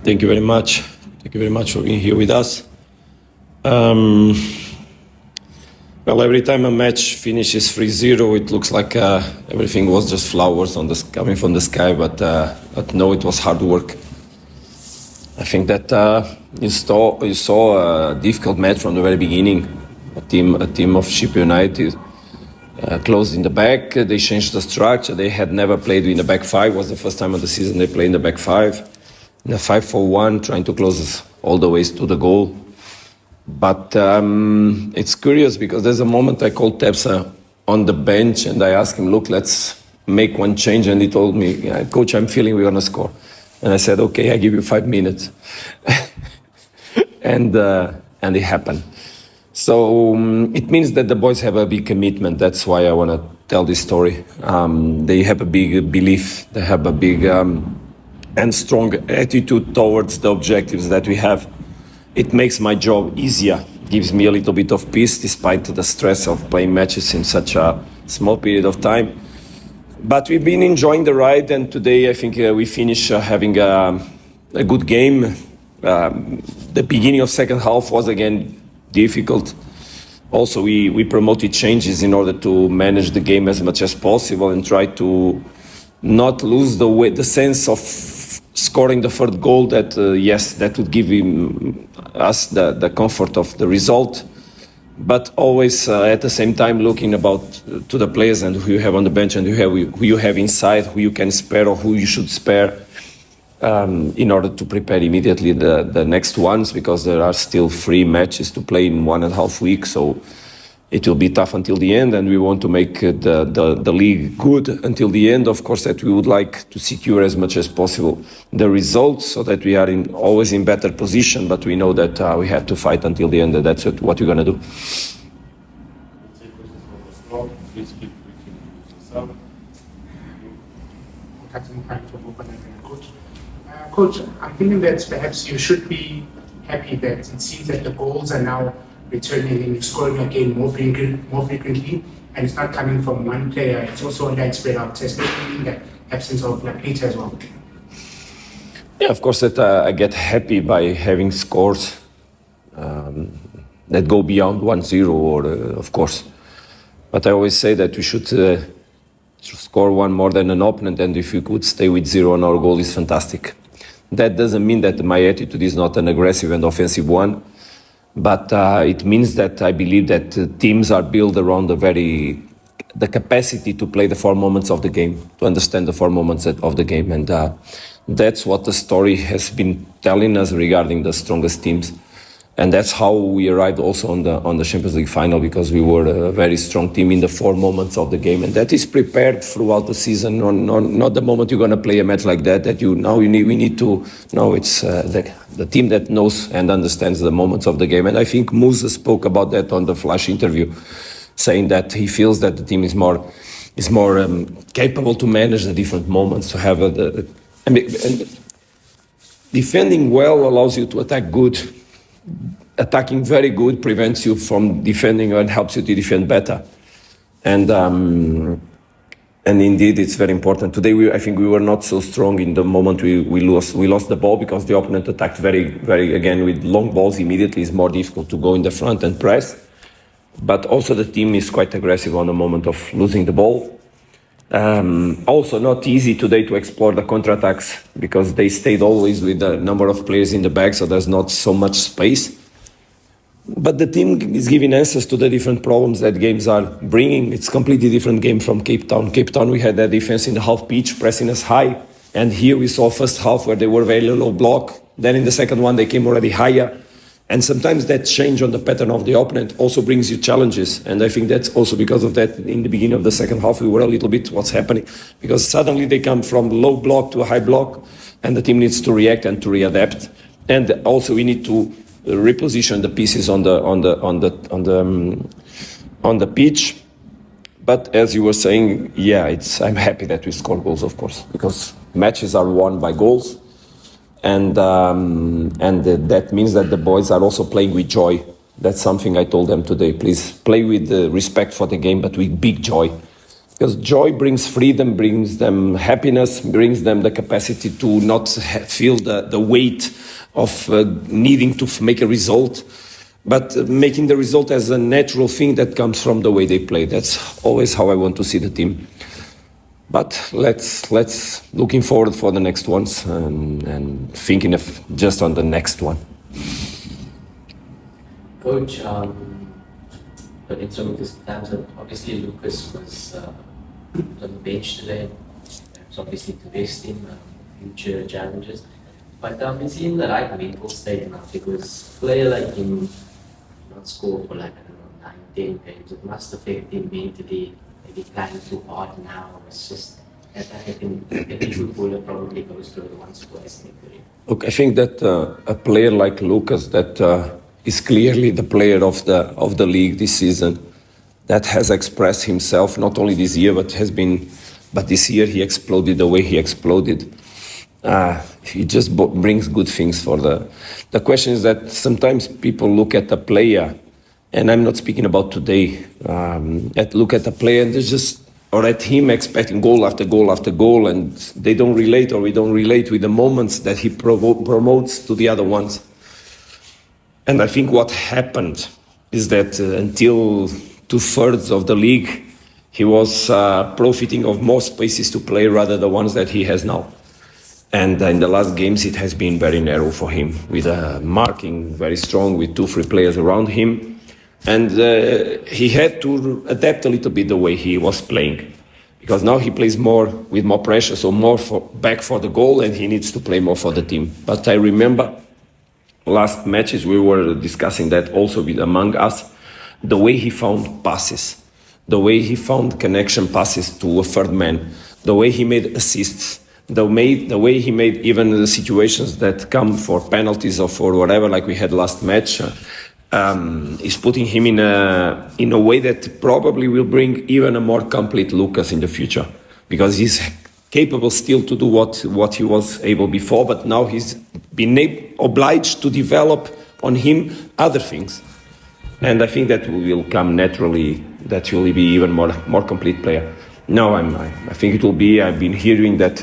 Thank you very much. Thank you very much for being here with us. Well, every time a match finishes 3-0, it looks like everything was just flowers coming from the sky, but no, it was hard work. I think that you saw a difficult match from the very beginning. A team of Chippa United closed in the back. They changed the structure. They had never played in the back five. It was the first time of the season they played in the back five. In a 5-4-1, trying to close all the ways to the goal. But it's curious because there's a moment I called Tepsa on the bench and I asked him, look, let's make one change. And he told me, Coach, I'm feeling we're going to score. And I said, okay, I give you 5 minutes. and it happened. So it means that the boys have a big commitment. That's why I want to tell this story. They have a big belief. They have a big and strong attitude towards the objectives that we have. It makes my job easier, gives me a little bit of peace despite the stress of playing matches in such a small period of time. But we've been enjoying the ride, and today I think we finish having a good game. The beginning of second half was again difficult. Also, we promoted changes in order to manage the game as much as possible and try to not lose the sense of scoring the third goal that, yes, that would give us the comfort of the result. But always at the same time looking to the players and who you have on the bench and who you have inside, who you can spare or who you should spare in order to prepare immediately the next ones, because there are still 3 matches to play in 1.5 weeks. So it will be tough until the end, and we want to make the league good until the end. Of course, that we would like to secure as much as possible the results so that we are always in better position, but we know that we have to fight until the end, and that's what we're going to do. Coach, I'm thinking that perhaps you should be happy that it seems that the goals are now returning and scoring again more frequently, and it's not coming from one player, it's also like spread out, especially in the absence of Peter as well. Yeah, of course that I get happy by having scores that go beyond 1-0, or of course. But I always say that we should score one more than an opponent, and if we could stay with 0 on our goal is fantastic. That doesn't mean that my attitude is not an aggressive and offensive one. But it means that I believe that teams are built around the capacity to play the 4 moments of the game, to understand the 4 moments of the game. And that's what the story has been telling us regarding the strongest teams. And that's how we arrived also on the Champions League final, because we were a very strong team in the 4 moments of the game. And that is prepared throughout the season, not the moment you're going to play a match like that, we need to know it's the team that knows and understands the moments of the game. And I think Musa spoke about that on the Flash interview, saying that he feels that the team is more capable to manage the different moments, to have and defending well allows you to attack good. Attacking very good prevents you from defending and helps you to defend better. And indeed, it's very important. Today, I think we were not so strong in the moment we lost the ball, because the opponent attacked very again with long balls. Immediately, it's more difficult to go in the front and press. But also the team is quite aggressive on the moment of losing the ball. Also not easy today to explore the counterattacks, because they stayed always with a number of players in the back, so there's not so much space. But the team is giving answers to the different problems that games are bringing. It's a completely different game from Cape Town. Cape Town, we had that defense in the half pitch, pressing us high. And here we saw first half where they were very low block. Then in the second one, they came already higher. And sometimes that change on the pattern of the opponent also brings you challenges. And I think that's also because of that, in the beginning of the second half, we were a little bit what's happening. Because suddenly they come from low block to a high block, and the team needs to react and to readapt. And also we need to reposition the pieces on the pitch. But as you were saying, yeah, I'm happy that we score goals, of course, because matches are won by goals. And that means that the boys are also playing with joy. That's something I told them today. Please play with respect for the game, but with big joy. Because joy brings freedom, brings them happiness, brings them the capacity to not feel the weight of needing to make a result, but making the result as a natural thing that comes from the way they play. That's always how I want to see the team. But let's looking forward for the next ones and thinking of just on the next one. Coach, but in some of these times, obviously Lucas was on the bench today. It's obviously to best him, future challenges. But is he in the right mental state now? Because a player like him not score for like, I don't know, 9, 10 games. It must affect him mentally. Maybe playing too hard now. It's just that I think every footballer probably goes through it once or twice in their career. Look, I think that a player like Lucas, that is clearly the player of the league this season, that has expressed himself not only this year but this year he exploded the way he exploded. He just brings good things for the question is that sometimes people look at a player, and I'm not speaking about today, look at a player and or at him expecting goal after goal after goal, and they don't relate, or we don't relate with the moments that he promotes to the other ones. And I think what happened is that until 2/3 of the league, he was profiting of more spaces to play rather than the ones that he has now. And in the last games, it has been very narrow for him, with marking very strong, with 2-3 players around him. And he had to adapt a little bit the way he was playing, because now he plays more with more pressure, so more back for the goal, and he needs to play more for the team. But I remember last matches we were discussing that also among us, the way he found passes, the way he found connection passes to a third man, the way he made assists, the way he made even the situations that come for penalties or for whatever, like we had last match, is putting him in a way that probably will bring even a more complete Lucas in the future, because he's capable still to do what he was able before, but now he's been obliged to develop on him other things. And I think that will come naturally, that he will be even more complete player. No, I think it will be, I've been hearing that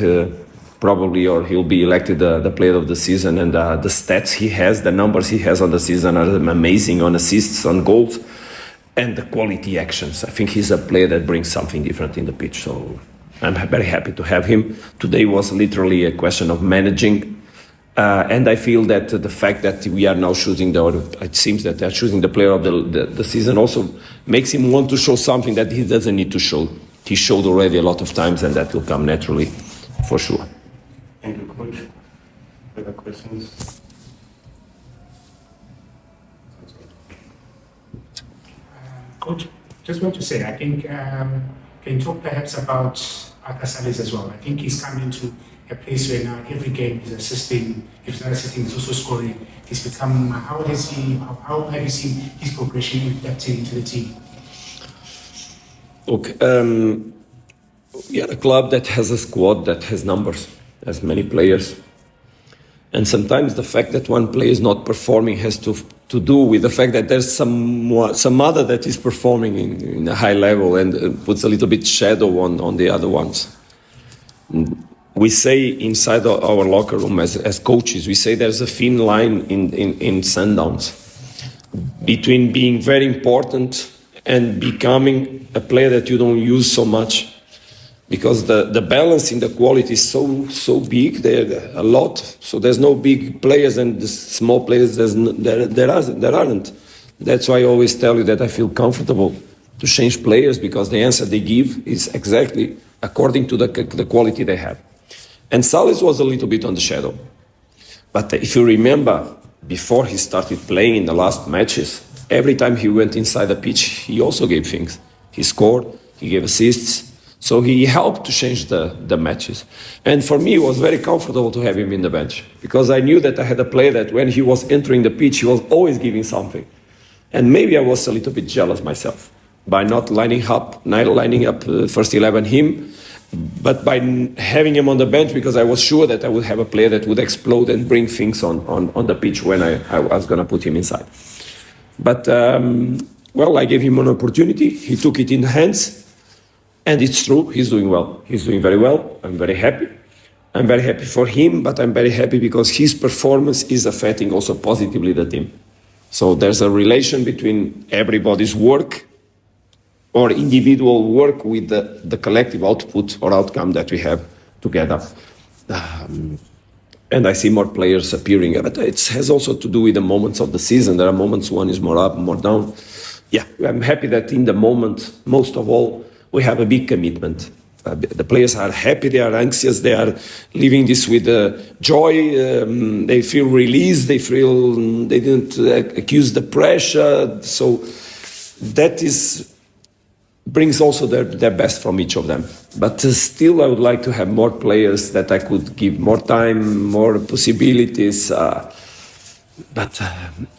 probably, or he'll be elected the player of the season, and the stats he has, the numbers he has on the season are amazing, on assists, on goals, and the quality actions. I think he's a player that brings something different in the pitch, so I'm very happy to have him. Today was literally a question of managing, and I feel that the fact that we are now choosing it seems that they're choosing the player of the season also makes him want to show something that he doesn't need to show. He showed already a lot of times, and that will come naturally, for sure. Thank you, Coach. Further questions? Coach, just want to say, I think, can you talk perhaps about Akasalis as well? I think he's come into a place where now every game he's assisting. If he's not assisting, he's also scoring. He's become, how have you seen his progression in adapting into the team? Look, we are a club that has a squad that has numbers, has many players. And sometimes the fact that one player is not performing has to do with the fact that there's some other that is performing in a high level and puts a little bit shadow on the other ones. We say inside our locker room as coaches, we say there's a thin line in Sundowns between being very important and becoming a player that you don't use so much. Because the balance in the quality is so big, there are a lot. So there's no big players and the small players. There aren't. That's why I always tell you that I feel comfortable to change players, because the answer they give is exactly according to the quality they have. And Salis was a little bit on the shadow. But if you remember, before he started playing in the last matches, every time he went inside the pitch, he also gave things. He scored, he gave assists. So he helped to change the matches. And for me, it was very comfortable to have him in the bench, because I knew that I had a player that when he was entering the pitch, he was always giving something. And maybe I was a little bit jealous myself by not lining up first 11 him, but by having him on the bench, because I was sure that I would have a player that would explode and bring things on the pitch when I was going to put him inside. But, I gave him an opportunity. He took it in hands. And it's true, he's doing well. He's doing very well. I'm very happy. I'm very happy for him, but I'm very happy because his performance is affecting also positively the team. So there's a relation between everybody's work or individual work with the collective output or outcome that we have together. And I see more players appearing, but it has also to do with the moments of the season. There are moments one is more up, more down. Yeah, I'm happy that in the moment, most of all, we have a big commitment. The players are happy, they are anxious, they are living this with joy, they feel released, they feel they didn't accuse the pressure. So that brings also their best from each of them. But still, I would like to have more players that I could give more time, more possibilities. But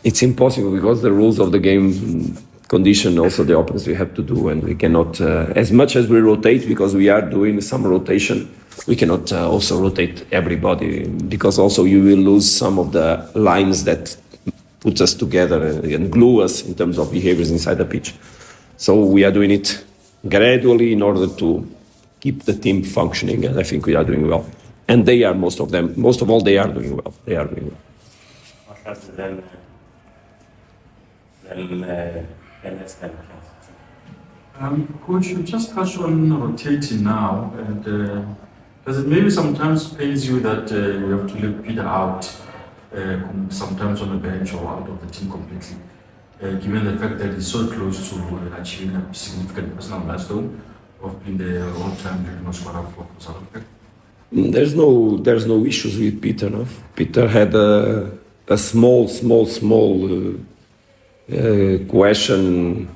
it's impossible because the rules of the game condition also the opponents we have to do, and we cannot, as much as we rotate, because we are doing some rotation, we cannot also rotate everybody, because also you will lose some of the lines that put us together and glue us in terms of behaviors inside the pitch. So we are doing it gradually in order to keep the team functioning, and I think we are doing well. And they are, most of all, they are doing well. They are doing well. Coach, you just touched on rotating now, and does it maybe sometimes pains you that you have to leave Peter out, sometimes on the bench or out of the team completely, given the fact that he's so close to achieving a significant personal milestone of being the all-time leading scorer for South Africa? There's no issues with Peter. No? Peter had a small question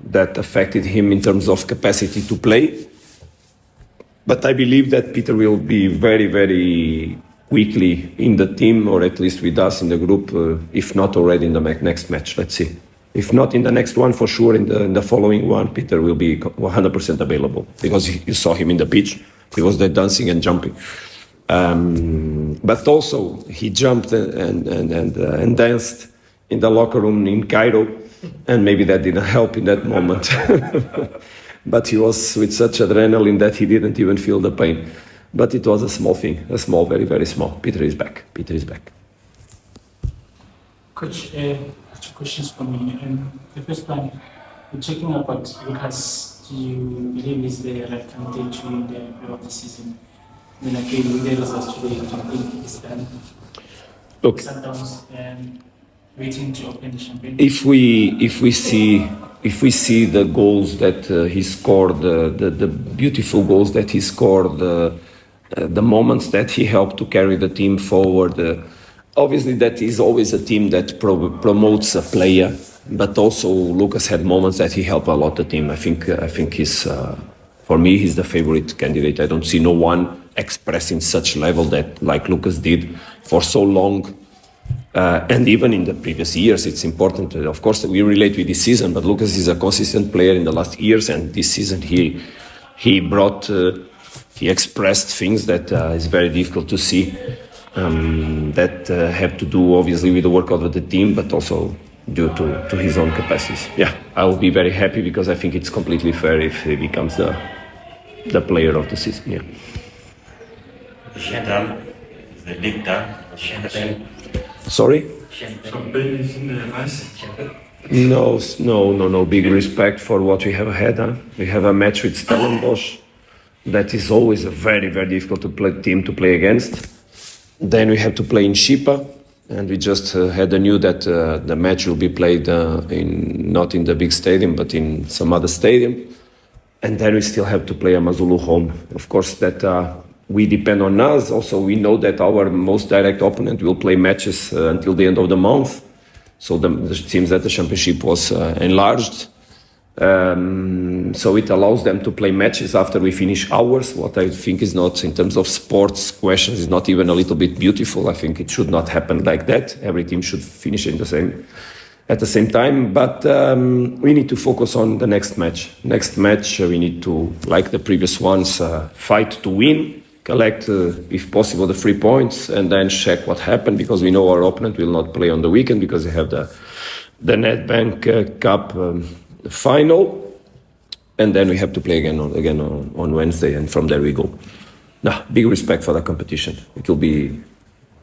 that affected him in terms of capacity to play. But I believe that Peter will be very, very quickly in the team, or at least with us in the group, if not already in the next match. Let's see. If not in the next one, for sure in the following one, Peter will be 100% available, because you saw him in the pitch. He was there dancing and jumping. But also he jumped and danced in the locker room in Cairo, and maybe that didn't help in that moment. But he was with such adrenaline that he didn't even feel the pain. But it was a small thing, very, very small. Peter is back. Coach, two questions for me. The first one, you're talking about Lucas. Do you believe is the right candidate to win the player of the season? Then again, with the results today, do you think it's done? Look, Sundowns and waiting to open the champagne. if we see the goals that he scored, the beautiful goals that he scored, the moments that he helped to carry the team forward, obviously that is always a team that promotes a player, but also Lucas had moments that he helped a lot the team. I think he's, for me, he's the favorite candidate. I don't see no one expressing such level that like Lucas did for so long. And even in the previous years, it's important. Of course, we relate with this season, but Lucas is a consistent player in the last years, and this season he expressed things that is very difficult to see, that have to do obviously with the work of the team, but also due to his own capacities. Yeah, I will be very happy because I think it's completely fair if he becomes the player of the season. Yeah. Is the league done? Champagne. Sorry? Champagne is in the ice? No. Big respect for what we have ahead. Huh? We have a match with Stellenbosch. That is always a very, very difficult team to play against. Then we have to play in Chippa, and we just had the news that the match will be played not in the big stadium, but in some other stadium. And then we still have to play Amazulu home. Of course, that we depend on us. Also, we know that our most direct opponent will play matches until the end of the month. So it seems that the championship was enlarged. So it allows them to play matches after we finish ours. What I think is not, in terms of sports questions, is not even a little bit beautiful. I think it should not happen like that. Every team should finish at the same time. But we need to focus on the next match. Next match, we need to, like the previous ones, fight to win, collect, if possible, the 3 points, and then check what happened, because we know our opponent will not play on the weekend because they have the Nedbank Cup final. and then we have to play again on Wednesday, and from there we go. Nah, big respect for the competition. It will be.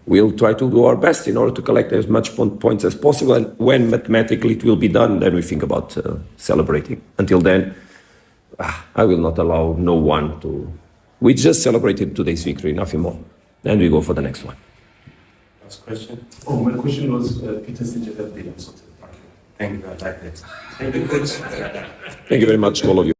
We'll try to do our best in order to collect as much points as possible, and when mathematically it will be done, then we think about celebrating. Until then, I will not allow no one to. We just celebrated today's victory, nothing more. Then we go for the next one. Last question. Oh, my question was, Peter said you have the answer to the Thank you. I like that. Thank you, coach. Thank you very much to all of you.